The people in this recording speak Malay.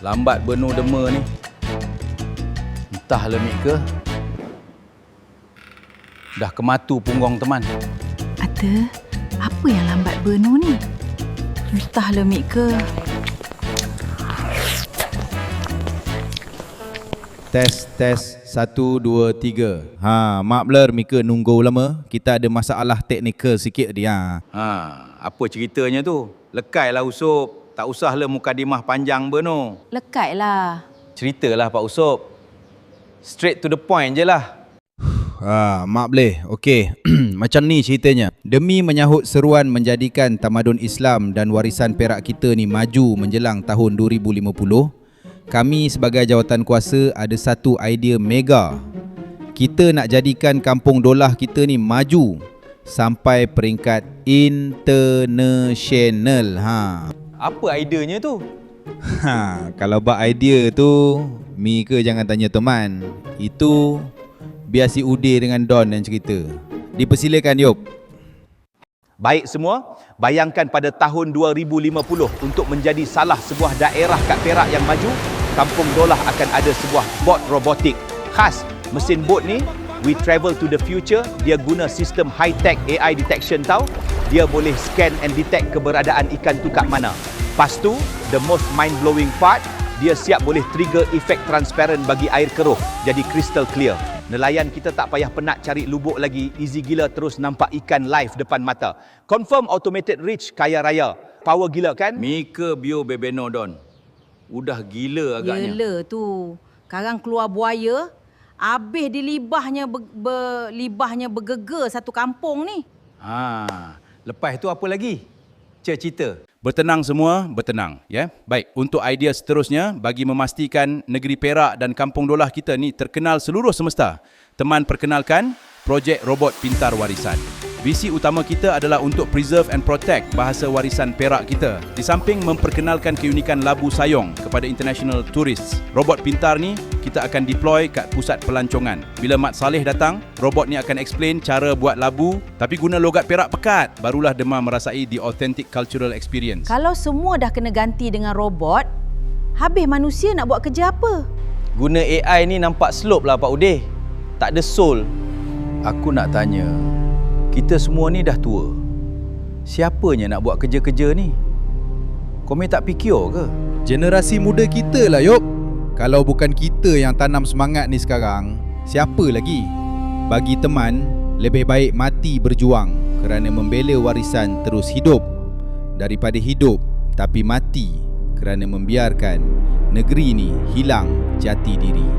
Lambat Beno dema ni. Entah lemik ke. Dah kematu punggong teman. Ata, apa yang lambat Beno ni? Entah lemik ke. Tes 1 2 3. Mak blur Mika nunggu lama. Kita ada masalah teknikal sikit dia. Apa ceritanya tu? Lekailah Usop. Tak usahlah mukadimah panjang Beno. Lekat lah. Ceritalah Pak Usop. Straight to the point je lah. Mak boleh. Okey. Macam ni ceritanya. Demi menyahut seruan menjadikan tamadun Islam dan warisan perak kita ni maju menjelang tahun 2050, kami sebagai jawatan kuasa ada satu idea mega. Kita nak jadikan kampung Dolah kita ni maju sampai peringkat international. Apa ideanya tu? Kalau bak idea tu, Mi ke jangan tanya teman. Itu biar si Ude dengan Don yang cerita. Dipersilakan Yop. Baik semua, bayangkan pada tahun 2050 untuk menjadi salah sebuah daerah kat Perak yang maju, Kampung Dolah akan ada sebuah bot robotik khas. Mesin bot ni, we travel to the future, dia guna sistem high-tech AI detection tau. Dia boleh scan and detect keberadaan ikan tu kat mana. Lepas tu, the most mind-blowing part, dia siap boleh trigger efek transparent bagi air keruh, jadi crystal clear. Nelayan kita tak payah penat cari lubuk lagi, easy gila terus nampak ikan live depan mata. Confirm automated reach kaya raya. Power gila kan? Mika bio bebeno Don. Udah gila agaknya. Yelah tu. Sekarang keluar buaya, habis di libahnya libahnya bergegar satu kampung ni. Lepas tu apa lagi? Cerita. Bertenang semua, bertenang. Ya? Baik, untuk idea seterusnya, bagi memastikan negeri Perak dan Kampung Dolah kita ni terkenal seluruh semesta, teman perkenalkan projek robot pintar warisan. Visi utama kita adalah untuk preserve and protect bahasa warisan Perak kita. Di samping memperkenalkan keunikan labu sayong kepada international tourists, robot pintar ni kita akan deploy kat pusat pelancongan. Bila Mat Saleh datang, robot ni akan explain cara buat labu tapi guna logat Perak pekat. Barulah demam merasai the authentic cultural experience. Kalau semua dah kena ganti dengan robot, habis manusia nak buat kerja apa? Guna AI ni nampak slope lah Pak Ude. Tak ada soul. Aku nak tanya, kita semua ni dah tua. Siapanya nak buat kerja-kerja ni? Kami tak fikir ke? Generasi muda kita lah Yop. Kalau bukan kita yang tanam semangat ni sekarang, siapa lagi? Bagi teman, lebih baik mati berjuang kerana membela warisan terus hidup daripada hidup tapi mati kerana membiarkan negeri ni hilang jati diri.